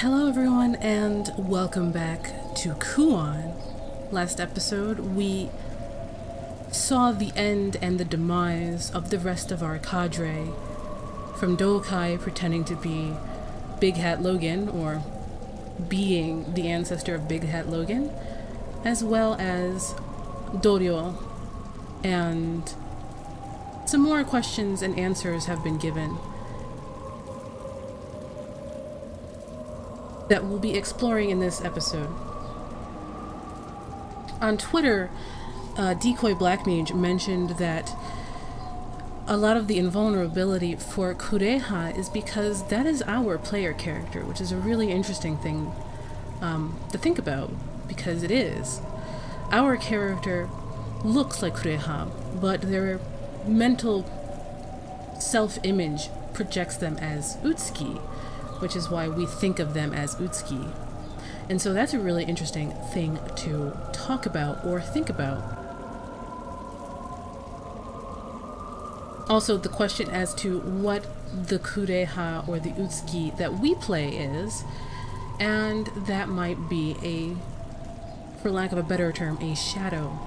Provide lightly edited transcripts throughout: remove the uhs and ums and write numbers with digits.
Hello, everyone, and welcome back to Kuon. Last episode, we saw the end and the demise of the rest of our cadre, from Dokai pretending to be Big Hat Logan, or being the ancestor of Big Hat Logan, as well as Doryo, and some more questions and answers have been given that we'll be exploring in this episode. On Twitter, Decoy Black Mage mentioned that a lot of the invulnerability for Kureha is because that is our player character, which is a really interesting thing to think about, because it is. Our character looks like Kureha, but their mental self-image projects them as Utsuki, which is why we think of them as Utsuki. And so that's a really interesting thing to talk about or think about. Also, the question as to what the Kureha or the Utsuki that we play is, and that might be for lack of a better term, a shadow.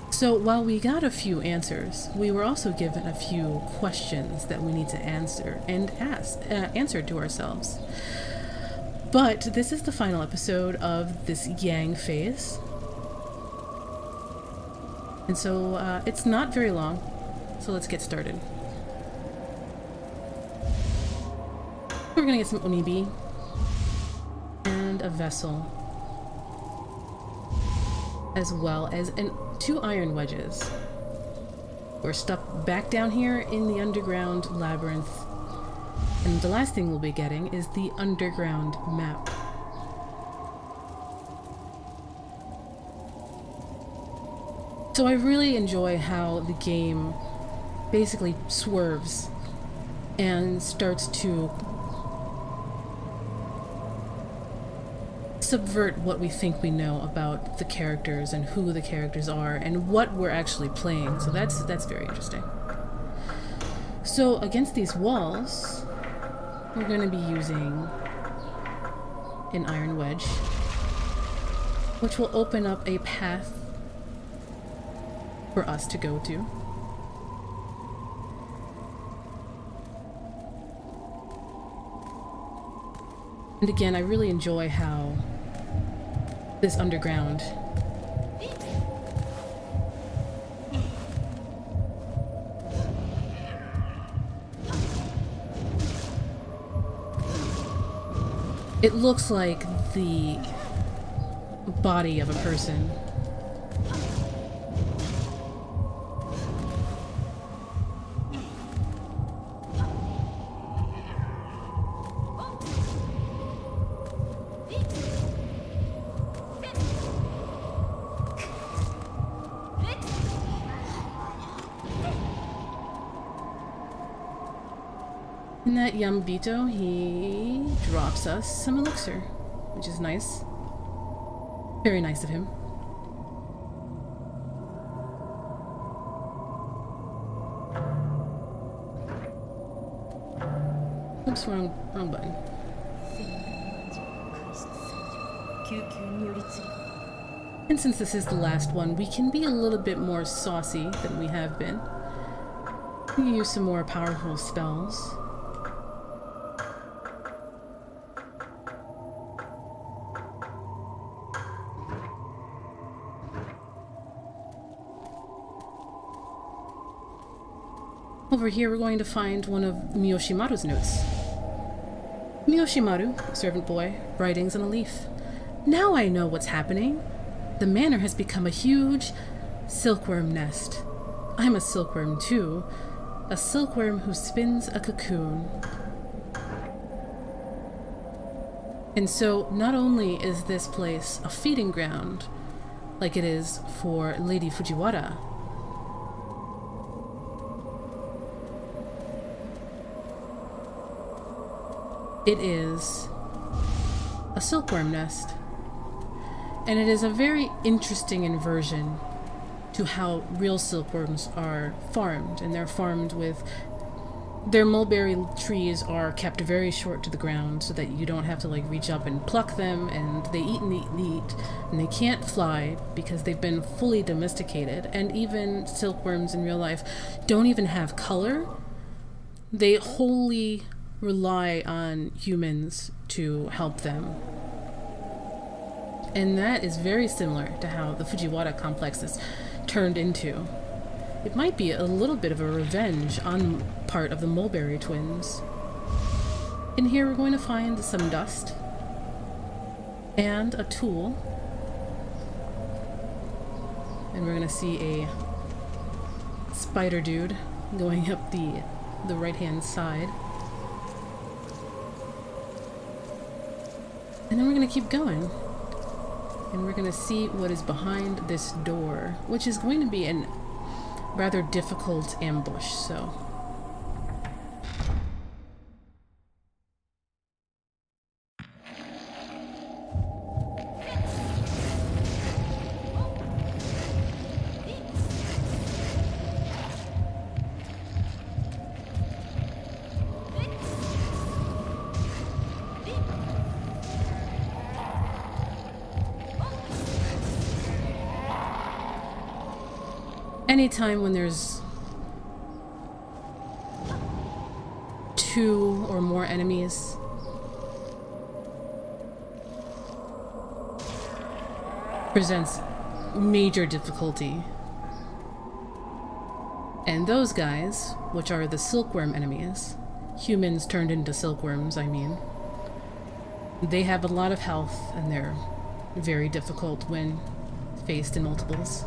So while we got a few answers, we were also given a few questions that we need to answer and answer to ourselves. But this is the final episode of this Yang phase. And so it's not very long, so let's get started. We're gonna get some onibi and a vessel, as well as two iron wedges. We're stuck back down here in the underground labyrinth, and the last thing we'll be getting is the underground map. So I really enjoy how the game basically swerves and starts to subvert what we think we know about the characters and who the characters are and what we're actually playing. So that's very interesting. So against these walls, we're going to be using an iron wedge, which will open up a path for us to go to. And again, I really enjoy how this underground it looks like the body of a person. And that Yambito, he drops us some elixir, which is nice. Very nice of him. Oops, wrong button. And since this is the last one, we can be a little bit more saucy than we have been. We can use some more powerful spells. Over here, we're going to find one of Miyoshimaru's notes. Miyoshimaru, servant boy, writings on a leaf. Now I know what's happening. The manor has become a huge silkworm nest. I'm a silkworm too. A silkworm who spins a cocoon. And so, not only is this place a feeding ground, like it is for Lady Fujiwara, it is a silkworm nest. And it is a very interesting inversion to how real silkworms are farmed. And they're farmed with Their mulberry trees are kept very short to the ground so that you don't have to like reach up and pluck them, and they eat and eat and eat, and they can't fly because they've been fully domesticated. And even silkworms in real life don't even have color. They wholly rely on humans to help them. And that is very similar to how the Fujiwara complex is turned into. It might be a little bit of a revenge on the part of the Mulberry twins. In here we're going to find some dust and a tool. And we're going to see a spider dude going up the right-hand side. And then we're going to keep going. And we're going to see what is behind this door, which is going to be a rather difficult ambush, so... Anytime when there's two or more enemies, presents major difficulty. And those guys, which are the silkworm enemies, humans turned into silkworms, I mean, they have a lot of health and they're very difficult when faced in multiples.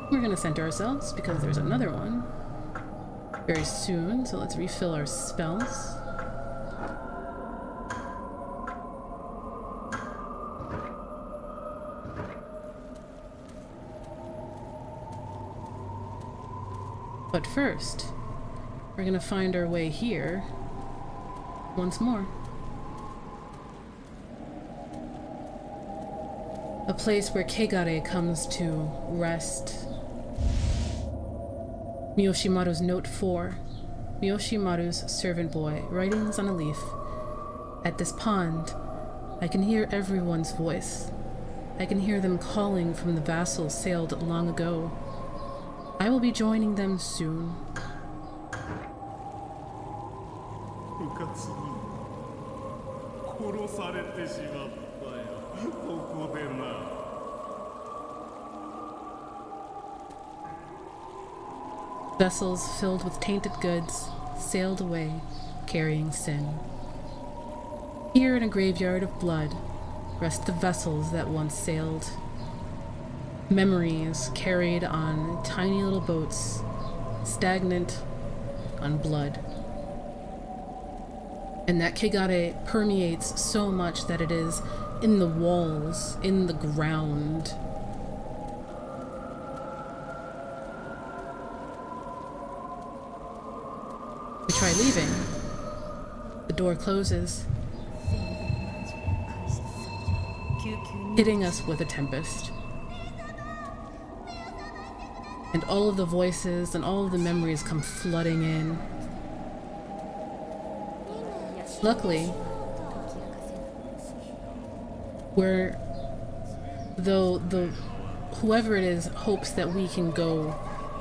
We're gonna center ourselves because there's another one very soon, so let's refill our spells. But first, we're gonna find our way here once more. A place where Kegare comes to rest. Miyoshimaru's Note 4. Miyoshimaru's servant boy, writings on a leaf. At this pond, I can hear everyone's voice. I can hear them calling from the vassals sailed long ago. I will be joining them soon. Vessels filled with tainted goods sailed away, carrying sin. Here in a graveyard of blood rest the vessels that once sailed. Memories carried on tiny little boats, stagnant on blood. And that Kegare permeates so much that it is in the walls, in the ground. We try leaving. The door closes, hitting us with a tempest. And all of the voices and all of the memories come flooding in. Luckily, whoever it is hopes that we can go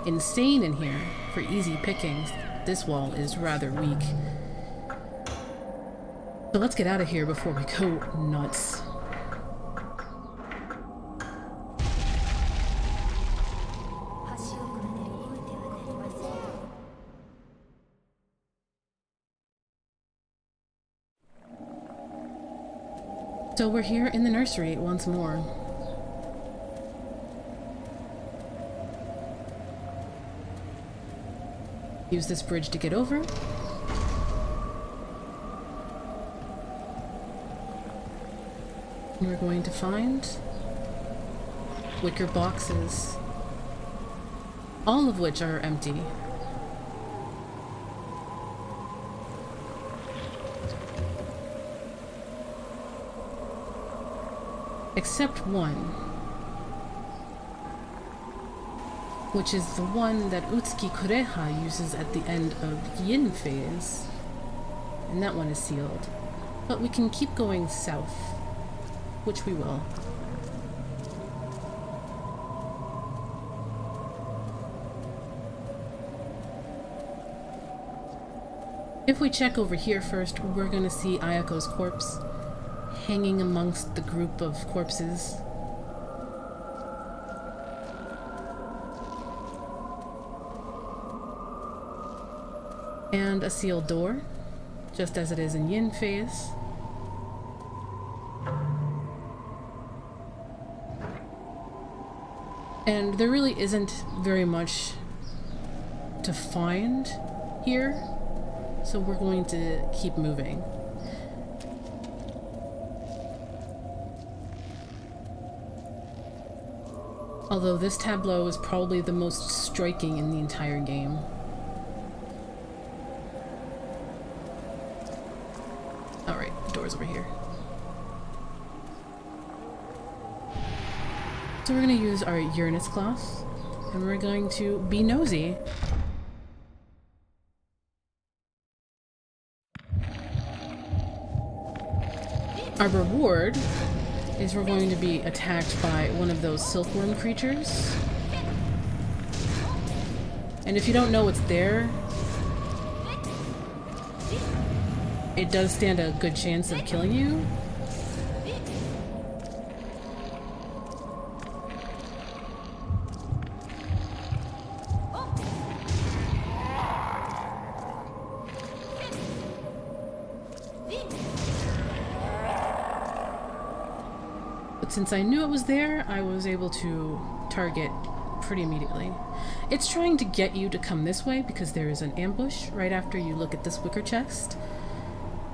insane in here for easy pickings, this wall is rather weak. So let's get out of here before we go nuts. So we're here in the nursery once more. Use this bridge to get over. We're going to find wicker boxes, all of which are empty. Except one, which is the one that Utsuki Kureha uses at the end of Yin phase. And that one is sealed. But we can keep going south, which we will. If we check over here first, we're going to see Ayako's corpse hanging amongst the group of corpses. And a sealed door, just as it is in Yin phase. And there really isn't very much to find here, so we're going to keep moving. Although this tableau is probably the most striking in the entire game. Alright, the door's over here. So we're going to use our Uranus cloth, and we're going to be nosy. Our reward is we're going to be attacked by one of those silkworm creatures. And if you don't know what's there, it does stand a good chance of killing you. Since I knew it was there, I was able to target pretty immediately. It's trying to get you to come this way because there is an ambush right after you look at this wicker chest.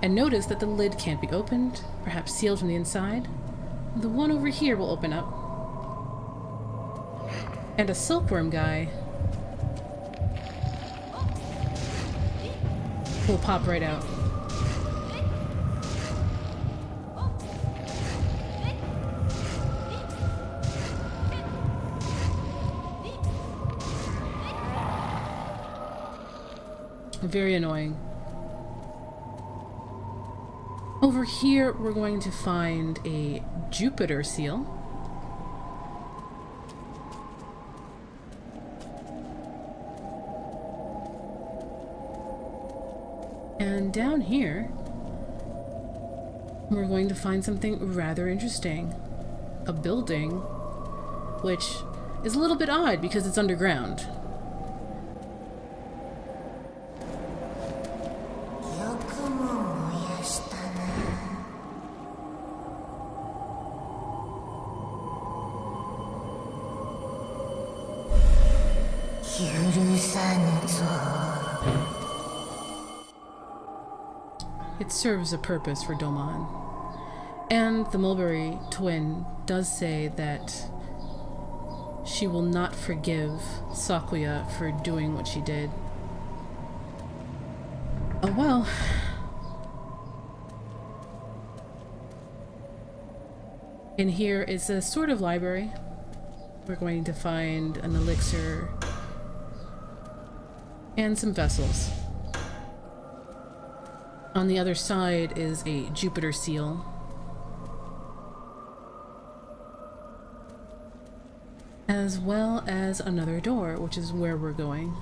And notice that the lid can't be opened, perhaps sealed from the inside. The one over here will open up. And a silkworm guy will pop right out. Very annoying. Over here, we're going to find a Jupiter seal. And down here, we're going to find something rather interesting. A building, which is a little bit odd because it's underground. It serves a purpose for Doman. And the Mulberry twin does say that she will not forgive Sakuya for doing what she did. Oh well. In here is a sort of library. We're going to find an elixir and some vessels. On the other side is a Jupiter seal. As well as another door, which is where we're going.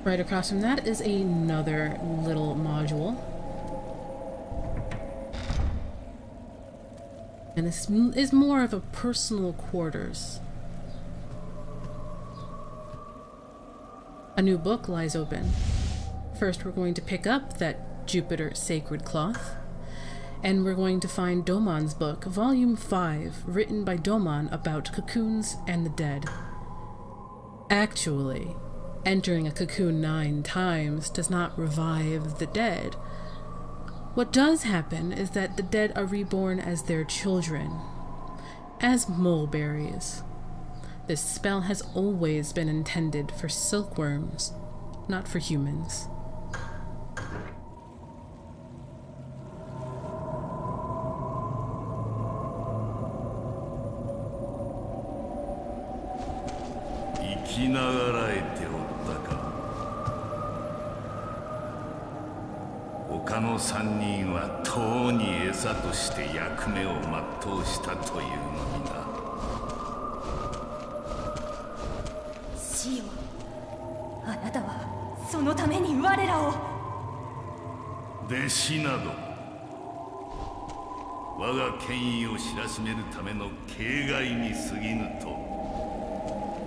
Right across from that is another little module. And this is more of a personal quarters. A new book lies open. First, we're going to pick up that Jupiter sacred cloth, and we're going to find Doman's book, Volume 5, written by Doman about cocoons and the dead. Actually, entering a cocoon 9 times does not revive the dead. What does happen is that the dead are reborn as their children, as mulberries. This spell has always been intended for silkworms, not for humans. きながらえておったか。他の3人はとうに餌として役目を全うしたというのにな。シオン、あなたはそのために我らを。弟子など我が権威を知らしめるための形骸に過ぎぬと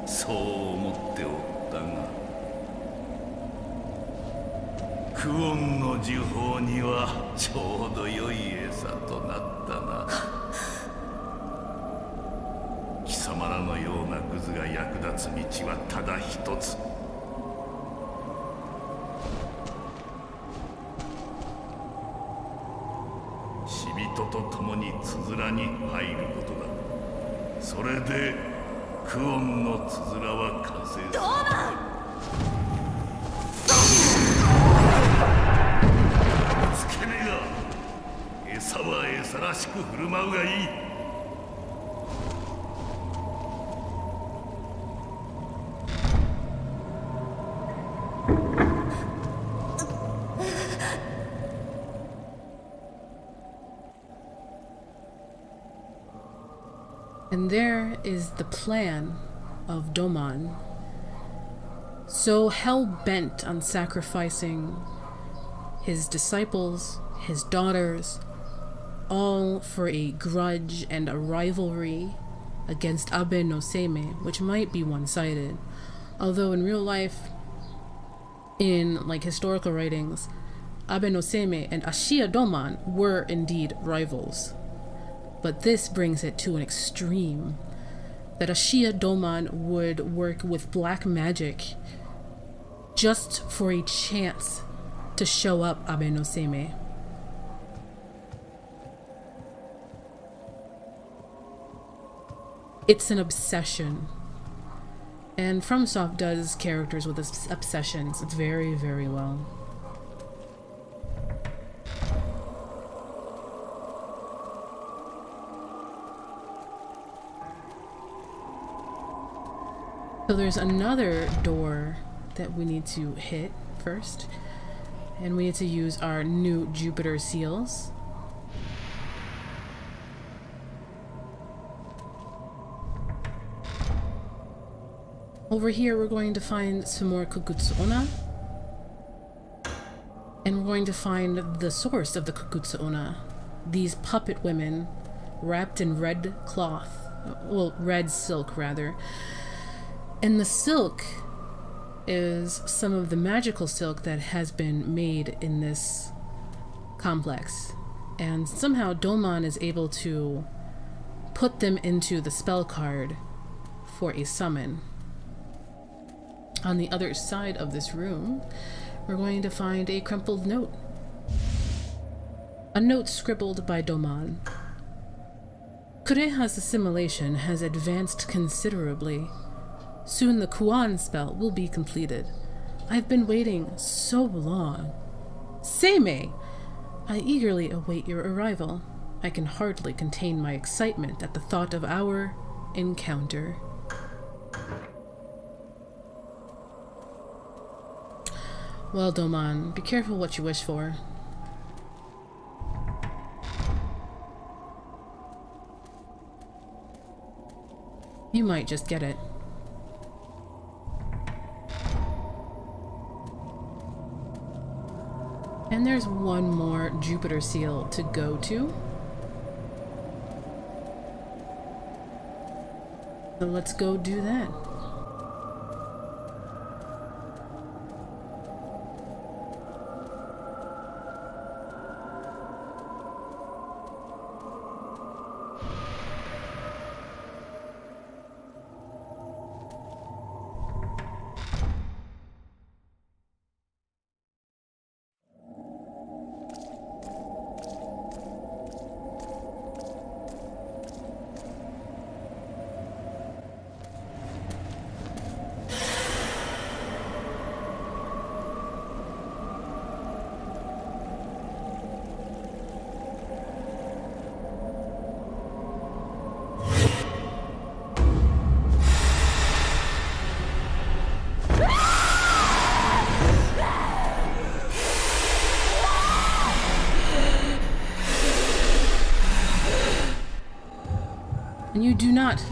そう思っておったが、クオンの呪法にはちょうど良い餌となったな。貴様らのようなグズが役立つ道はただ一つ。死人と共につづらに入ることだ。それでクオンのつづらは完成する。ドーマン！つけねえが、餌は餌らしく振る舞うがいい。And there is the plan of Doman, so hell-bent on sacrificing his disciples, his daughters, all for a grudge and a rivalry against Abe no Seimei, which might be one-sided. Although in real life, in like historical writings, Abe no Seimei and Ashiya Doman were indeed rivals. But this brings it to an extreme, that Ashiya Doman would work with black magic just for a chance to show up Abe no Seimei. It's an obsession. And FromSoft does characters with obsessions very, very well. So there's another door that we need to hit first, and we need to use our new Jupiter seals. Over here we're going to find some more Kukutsu-onna, and we're going to find the source of the Kukutsu-onna, these puppet women wrapped in red cloth, well, red silk rather. And the silk is some of the magical silk that has been made in this complex. And somehow Doman is able to put them into the spell card for a summon. On the other side of this room, we're going to find a crumpled note. A note scribbled by Doman. Kureha's assimilation has advanced considerably. Soon the Kuon spell will be completed. I've been waiting so long. Seimei! I eagerly await your arrival. I can hardly contain my excitement at the thought of our encounter. Well, Doman, be careful what you wish for. You might just get it. And there's one more Jupiter seal to go to. So let's go do that. And you do not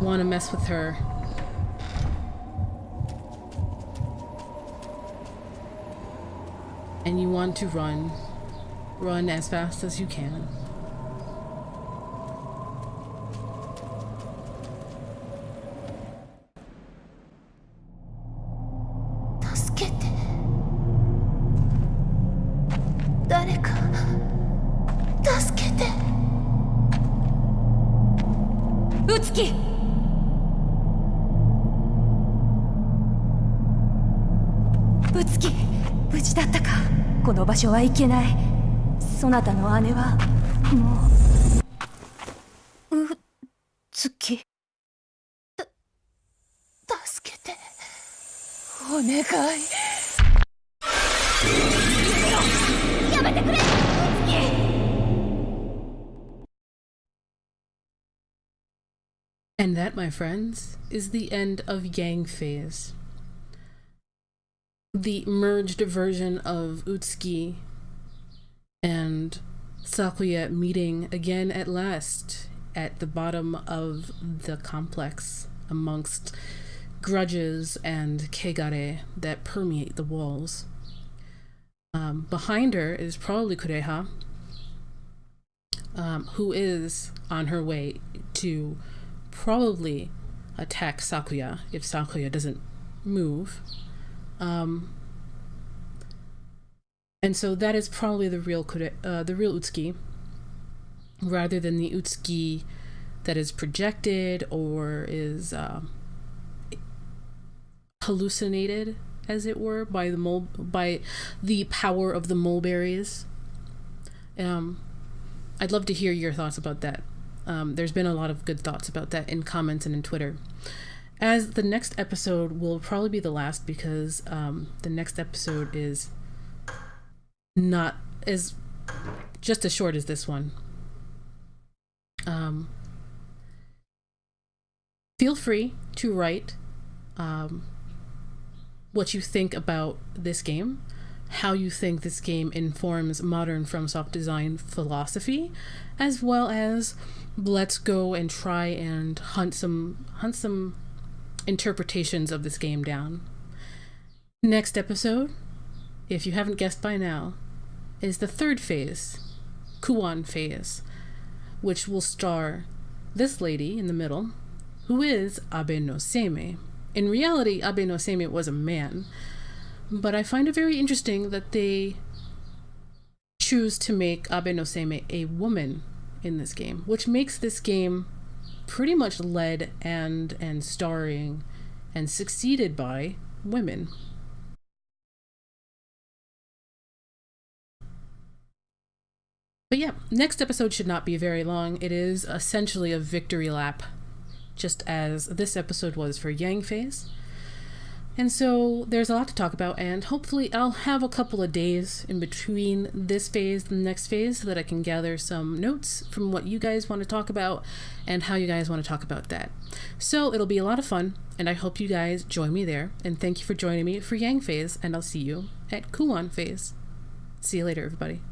want to mess with her. And you want to run. Run as fast as you can.うつき、無事だったか。この場所はいけない。そなたの姉はもう。うつき、助けて、お願い。やめてくれ、うつき。And that, my friends, is the end of Yang Phase. The merged version of Utsuki and Sakuya meeting again at last at the bottom of the complex amongst grudges and kegare that permeate the walls. Behind her is probably Kureha, who is on her way to probably attack Sakuya if Sakuya doesn't move. And so that is probably the real Utsuki, rather than the Utsuki that is projected or is hallucinated, as it were, by the power of the mulberries. I'd love to hear your thoughts about that. There's been a lot of good thoughts about that in comments and in Twitter. As the next episode will probably be the last, because the next episode is not as just as short as this one. Feel free to write what you think about this game, how you think this game informs modern FromSoft design philosophy, as well as let's go and try and hunt some interpretations of this game down. Next episode, if you haven't guessed by now, is the third phase, Kuon phase, which will star this lady in the middle, who is Abe no Seimei. In reality, Abe no Seimei was a man, but I find it very interesting that they choose to make Abe no Seimei a woman in this game, which makes this game pretty much led and starring and succeeded by women. But yeah, next episode should not be very long. It is essentially a victory lap, just as this episode was for Yang Phase. And so there's a lot to talk about, and hopefully I'll have a couple of days in between this phase and the next phase so that I can gather some notes from what you guys want to talk about and how you guys want to talk about that. So it'll be a lot of fun, and I hope you guys join me there. And thank you for joining me for Yang Phase, and I'll see you at Kuon Phase. See you later, everybody.